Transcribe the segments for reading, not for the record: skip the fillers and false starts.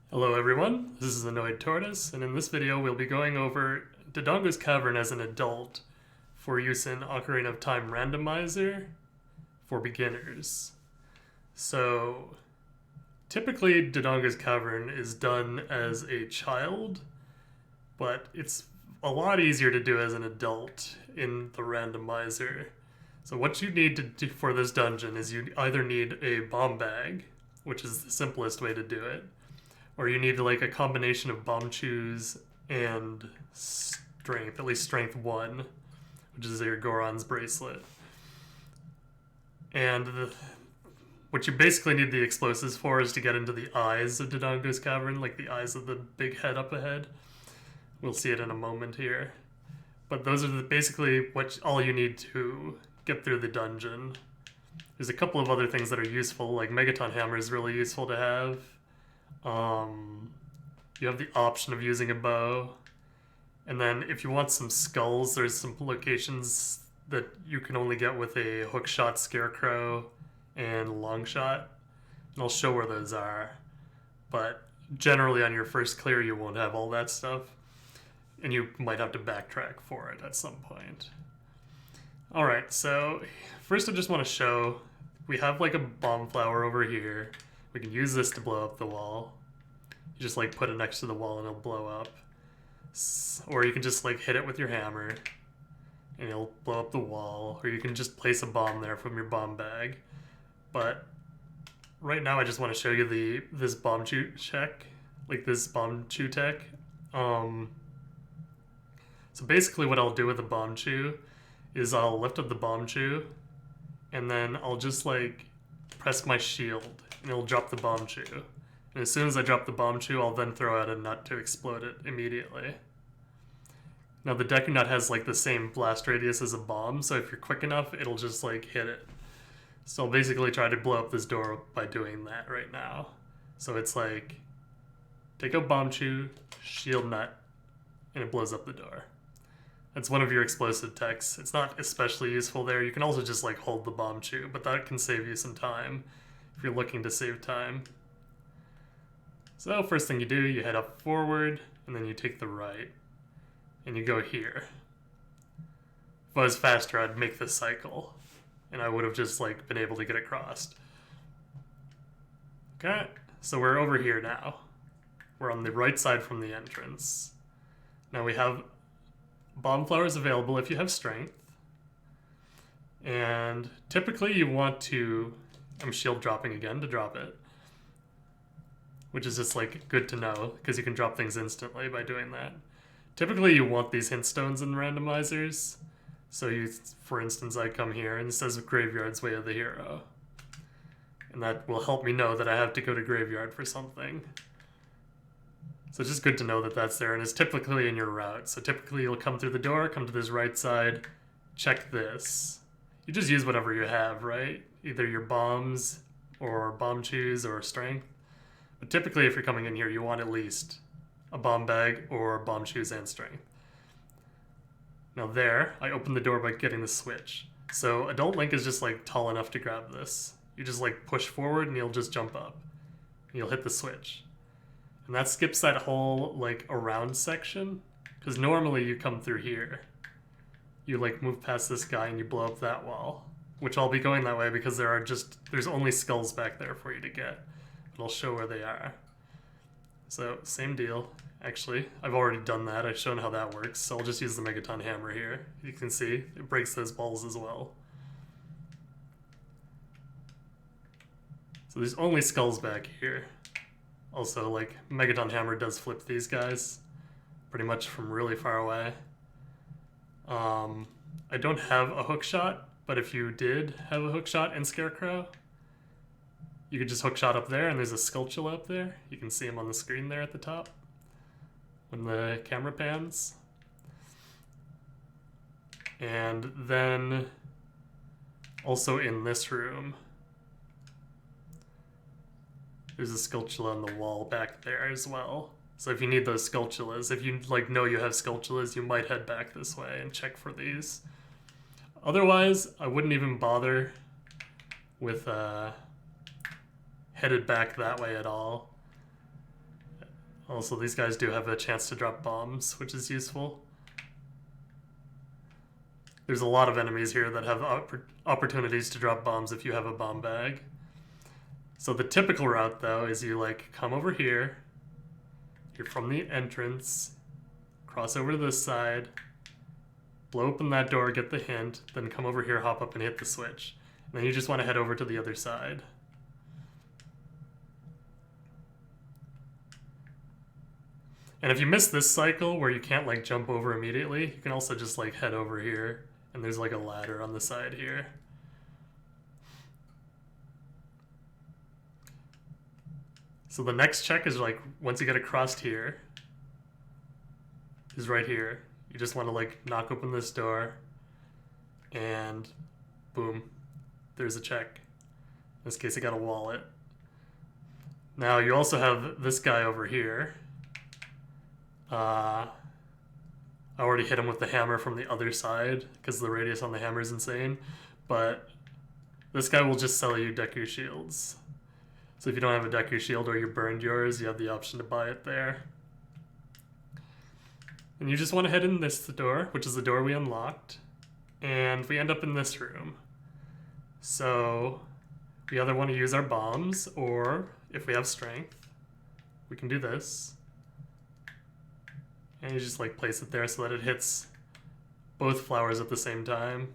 Hello everyone, this is Annoyed Tortoise, and in this video we'll be going over Dodongo's Cavern as an adult for use in Ocarina of Time Randomizer for beginners. So, typically Dodongo's Cavern is done as a child, but it's a lot easier to do as an adult in the randomizer. So what you need to do for this dungeon is you either need a bomb bag, which is the simplest way to do it, or you need like a combination of bomb chews and strength, at least strength 1, which is your Goron's bracelet. And what you basically need the explosives for is to get into the eyes of Dodongo's Cavern, like the eyes of the big head up ahead. We'll see it in a moment here. But those are basically all you need to get through the dungeon. There's a couple of other things that are useful, like Megaton Hammer is really useful to have. You have the option of using a bow, and then if you want some skulls, there's some locations that you can only get with a hookshot scarecrow and long shot, and I'll show where those are. But generally on your first clear you won't have all that stuff, and you might have to backtrack for it at some point. Alright, so first I just want to show we have like a bomb flower over here. We can use this to blow up the wall. You just like put it next to the wall and it'll blow up. Or you can just like hit it with your hammer and it'll blow up the wall. Or you can just place a bomb there from your bomb bag. But right now I just want to show you this bomb chew check, like this bomb chew tech. So basically what I'll do with the bomb chew is I'll lift up the bomb chew and then I'll just like press my shield and it'll drop the bomb chew. And as soon as I drop the bomb chew, I'll then throw out a nut to explode it immediately. Now the Deku Nut has like the same blast radius as a bomb, so if you're quick enough, it'll just like hit it. So I'll basically try to blow up this door by doing that right now. So it's like, take out bomb chew, shield nut, and it blows up the door. That's one of your explosive techs. It's not especially useful there. You can also just like hold the bomb chew, but that can save you some time if you're looking to save time. So first thing you do, you head up forward, and then you take the right, and you go here. If I was faster, I'd make this cycle, and I would have just like been able to get across. Okay, so we're over here now. We're on the right side from the entrance. Now we have bomb flowers available if you have strength, and typically you want to, I'm shield dropping again to drop it, which is just like good to know because you can drop things instantly by doing that. Typically you want these hint stones in randomizers. So you, for instance, I come here and it says Graveyard's Way of the Hero. And that will help me know that I have to go to Graveyard for something. So it's just good to know that that's there, and it's typically in your route. So typically you'll come through the door, come to this right side, check this. You just use whatever you have, right? Either your bombs or bomb chews or strength. But typically if you're coming in here, you want at least a bomb bag or bomb chews and strength. Now there, I opened the door by getting the switch. So Adult Link is just like tall enough to grab this. You just like push forward and you'll just jump up. And you'll hit the switch. And that skips that whole like around section. Because normally you come through here. You like move past this guy and you blow up that wall. Which I'll be going that way because there's only skulls back there for you to get. I'll show where they are. So same deal. Actually, I've already done that. I've shown how that works. So I'll just use the Megaton Hammer here. You can see it breaks those balls as well. So there's only skulls back here. Also, like, Megaton Hammer does flip these guys pretty much from really far away. I don't have a hook shot, but if you did have a hook shot and Scarecrow, you could just hook shot up there, and there's a Skulltula up there. You can see him on the screen there at the top when the camera pans. And then also in this room, there's a Skulltula on the wall back there as well. So if you need those Skulltulas, if you like know you have Skulltulas, you might head back this way and check for these. Otherwise, I wouldn't even bother with headed back that way at all. Also, these guys do have a chance to drop bombs, which is useful. There's a lot of enemies here that have opportunities to drop bombs if you have a bomb bag. So the typical route, though, is you like come over here. You're from the entrance, cross over to this side, blow open that door, get the hint, then come over here, hop up, and hit the switch. And then you just want to head over to the other side. And if you miss this cycle where you can't like jump over immediately, you can also just like head over here, and there's like a ladder on the side here. So the next check is like once you get across here, is right here. You just want to like knock open this door, and boom, there's a check. In this case, I got a wallet. Now you also have this guy over here. I already hit him with the hammer from the other side because the radius on the hammer is insane, but this guy will just sell you Deku shields. So if you don't have a Deku shield or you burned yours, you have the option to buy it there. And you just want to head in this door, which is the door we unlocked, and we end up in this room. So we either want to use our bombs, or if we have strength, we can do this. And you just like place it there so that it hits both flowers at the same time.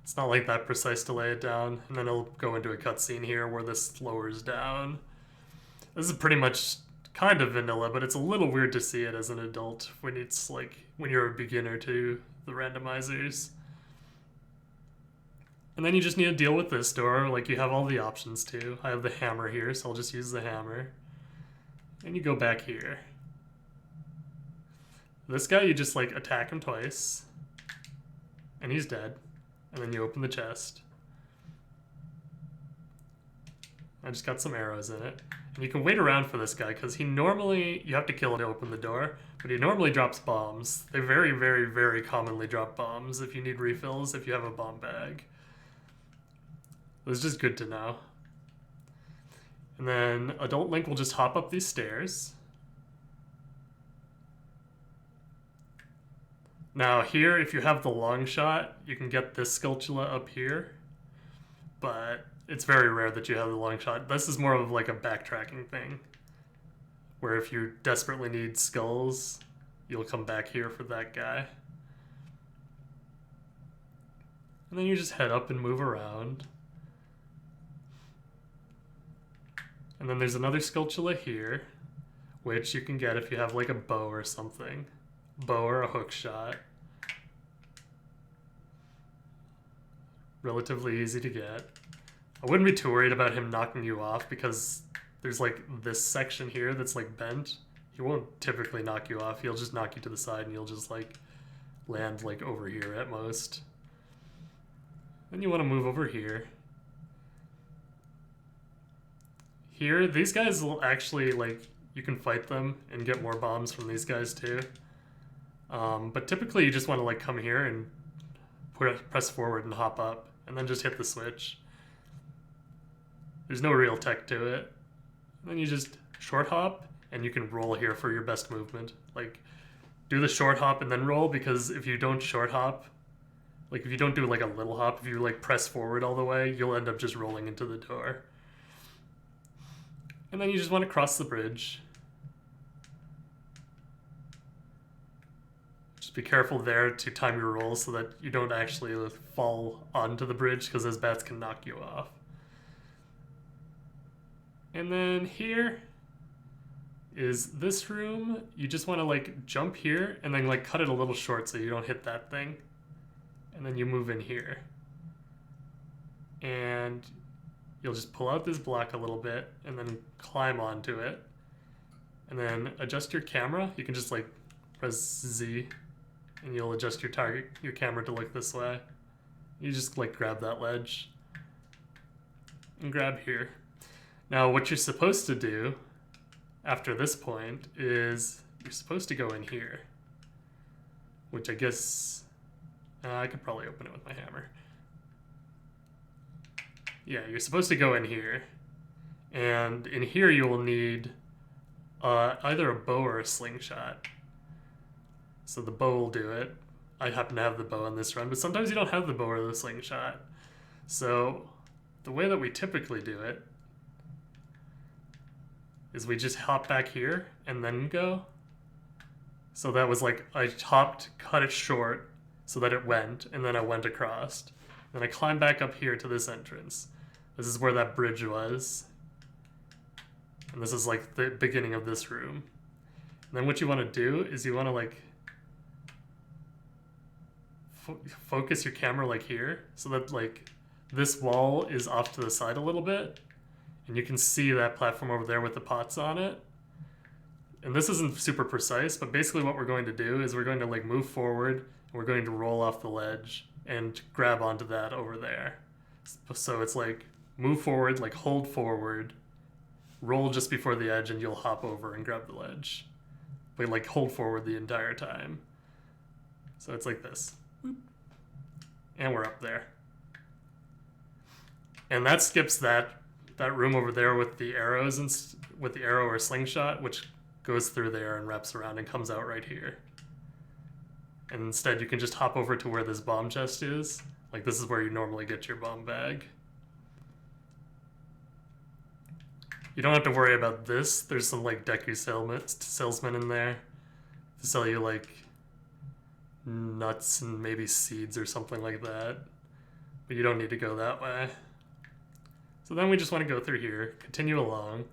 It's not like that precise to lay it down, and then it'll go into a cutscene here where this lowers down. This is pretty much kind of vanilla, but it's a little weird to see it as an adult when it's like when you're a beginner to the randomizers. And then you just need to deal with this door. Like you have all the options too. I have the hammer here, so I'll just use the hammer. And you go back here. This guy, you just like attack him twice, and he's dead. And then you open the chest. I just got some arrows in it. And you can wait around for this guy, because he normally, you have to kill him to open the door, but he normally drops bombs. They very, very, very commonly drop bombs if you need refills, if you have a bomb bag. It's just good to know. And then Adult Link will just hop up these stairs. Now here, if you have the long shot, you can get this Skulltula up here, but it's very rare that you have the long shot. This is more of like a backtracking thing, where if you desperately need skulls, you'll come back here for that guy. And then you just head up and move around. And then there's another Skulltula here, which you can get if you have like a bow or something. Bow or a hook shot. Relatively easy to get. I wouldn't be too worried about him knocking you off because there's like this section here that's like bent. He won't typically knock you off. He'll just knock you to the side and you'll just like land like over here at most. Then you want to move over here. Here, these guys will actually like, you can fight them and get more bombs from these guys too. But typically you just want to like come here and press forward and hop up and then just hit the switch. There's no real tech to it. And then you just short hop and you can roll here for your best movement. Like do the short hop and then roll, because if you don't short hop, like if you don't do like a little hop, if you like press forward all the way, you'll end up just rolling into the door. And then you just want to cross the bridge. Be careful there to time your rolls so that you don't actually fall onto the bridge, because those bats can knock you off. And then here is this room. You just want to like jump here and then like cut it a little short so you don't hit that thing. And then you move in here. And you'll just pull out this block a little bit and then climb onto it. And then adjust your camera. You can just like press Z. And you'll adjust your camera to look this way. You just like grab that ledge and grab here. Now what you're supposed to do after this point is you're supposed to go in here, which I guess I could probably open it with my hammer. Yeah, you're supposed to go in here, and in here you will need Either a bow or a slingshot. So the bow will do it. I happen to have the bow on this run, but sometimes you don't have the bow or the slingshot. So the way that we typically do it is we just hop back here and then go. So that was like, I hopped, cut it short so that it went, and then I went across. Then I climbed back up here to this entrance. This is where that bridge was. And this is like the beginning of this room. And then what you want to do is you want to like focus your camera like here, so that like this wall is off to the side a little bit, and you can see that platform over there with the pots on it. And this isn't super precise, but basically what we're going to do is we're going to like move forward, and we're going to roll off the ledge and grab onto that over there. So it's like move forward, like hold forward, roll just before the edge, and you'll hop over and grab the ledge. But like hold forward the entire time. So it's like this. And we're up there. And that skips that room over there with the arrows and with the arrow or slingshot, which goes through there and wraps around and comes out right here. And instead you can just hop over to where this bomb chest is. Like this is where you normally get your bomb bag. You don't have to worry about this. There's some like Deku salesmen in there to sell you like nuts and maybe seeds or something like that. But you don't need to go that way. So then we just want to go through here, continue along.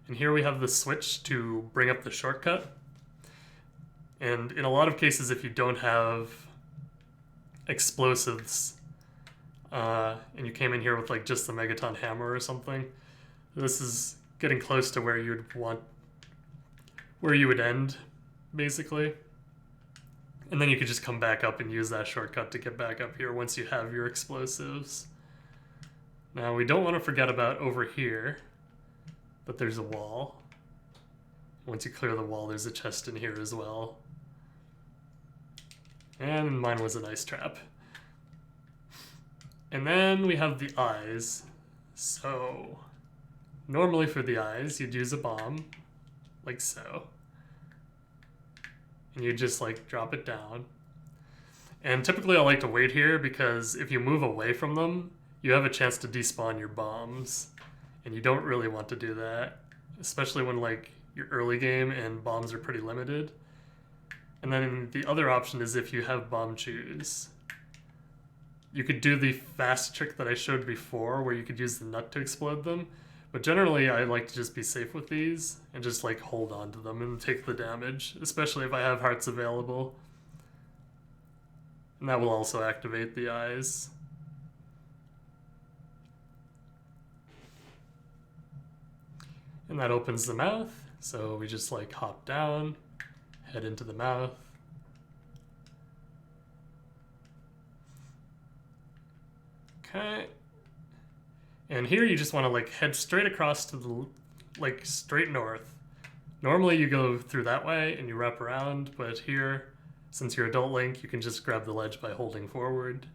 And here we have the switch to bring up the shortcut. And in a lot of cases, if you don't have explosives, and you came in here with like just the Megaton hammer or something, this is getting close to where you would end, basically. And then you could just come back up and use that shortcut to get back up here once you have your explosives. Now we don't want to forget about over here, but there's a wall. Once you clear the wall, there's a chest in here as well. And mine was an ice trap. And then we have the eyes. So normally for the eyes, you'd use a bomb, like so. And you just like drop it down. And typically I like to wait here because if you move away from them, you have a chance to despawn your bombs. And you don't really want to do that, especially when like your early game and bombs are pretty limited. And then the other option is if you have bomb chews. You could do the fast trick that I showed before where you could use the nut to explode them. But generally, I like to just be safe with these and just like hold on to them and take the damage, especially if I have hearts available. And that will also activate the eyes. And that opens the mouth, so we just like hop down, head into the mouth. Okay. And here you just want to like head straight across to the, like straight north. Normally you go through that way and you wrap around, but here, since you're Adult Link, you can just grab the ledge by holding forward.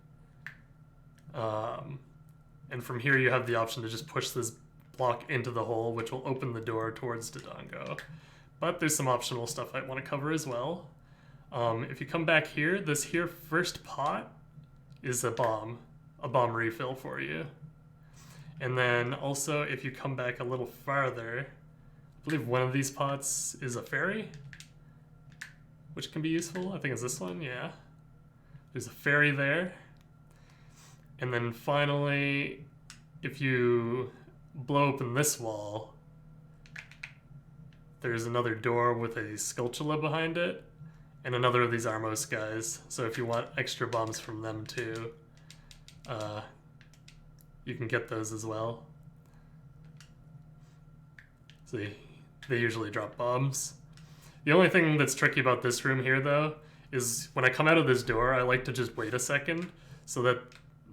And from here you have the option to just push this block into the hole, which will open the door towards Dodongo. But there's some optional stuff I want to cover as well. If you come back here, this here first pot is a bomb refill for you. And then also, if you come back a little farther, I believe one of these pots is a fairy, which can be useful. I think it's this one, yeah. There's a fairy there. And then finally, if you blow open this wall, there's another door with a Skulltula behind it, and another of these Armos guys. So if you want extra bombs from them too, you can get those as well. See, they usually drop bombs. The only thing that's tricky about this room here though, is when I come out of this door, I like to just wait a second so that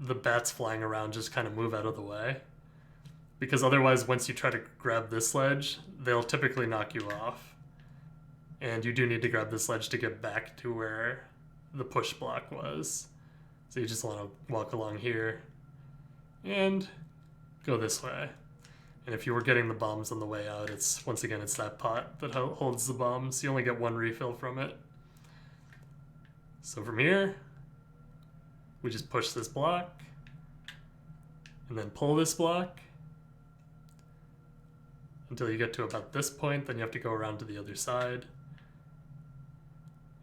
the bats flying around just kind of move out of the way. Because otherwise, once you try to grab this ledge, they'll typically knock you off. And you do need to grab this ledge to get back to where the push block was. So you just want to walk along here and go this way. And if you were getting the bombs on the way out, once again, it's that pot that holds the bombs. You only get one refill from it. So from here, we just push this block, and then pull this block until you get to about this point. Then you have to go around to the other side.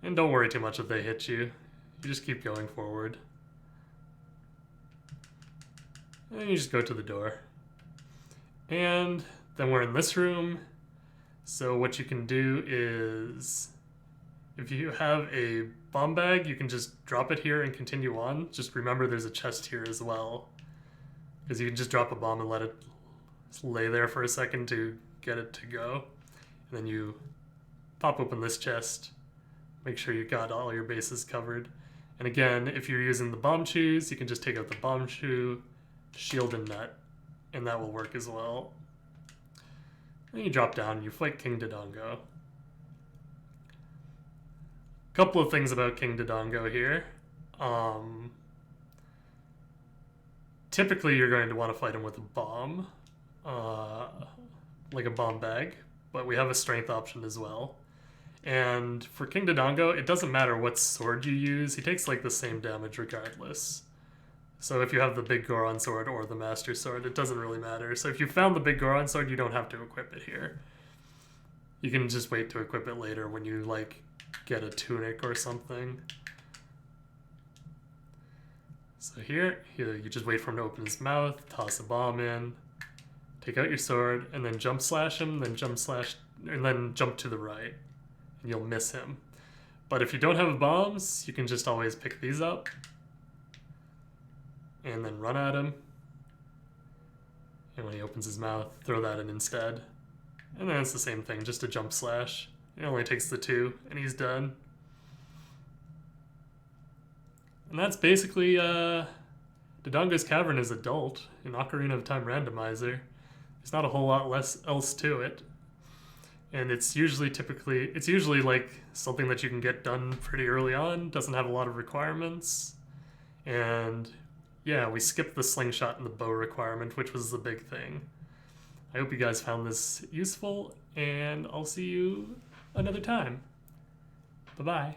And don't worry too much if they hit you. You just keep going forward. And you just go to the door. And then we're in this room. So what you can do is, if you have a bomb bag, you can just drop it here and continue on. Just remember there's a chest here as well, because you can just drop a bomb and let it lay there for a second to get it to go. And then you pop open this chest, make sure you got all your bases covered. And again, if you're using the bomb shoes, you can just take out the bomb shoe, shield and nut, and that will work as well. Then you drop down and you fight King Dodongo. Couple of things about King Dodongo here. Typically you're going to want to fight him with a bomb, like a bomb bag, but we have a strength option as well. And for King Dodongo, it doesn't matter what sword you use, he takes like the same damage regardless. So if you have the big Goron sword or the Master Sword, it doesn't really matter. So if you found the big Goron sword, you don't have to equip it here. You can just wait to equip it later when you like get a tunic or something. So here you just wait for him to open his mouth, toss a bomb in, take out your sword, and then jump slash him, then jump to the right, and you'll miss him. But if you don't have bombs, you can just always pick these up and then run at him. And when he opens his mouth, throw that in instead. And then it's the same thing, just a jump slash. It only takes the 2, and he's done. And that's basically Dodongo's Cavern is adult in Ocarina of Time Randomizer. There's not a whole lot else to it. And it's usually like something that you can get done pretty early on, doesn't have a lot of requirements. And yeah, we skipped the slingshot and the bow requirement, which was the big thing. I hope you guys found this useful, and I'll see you another time. Bye-bye.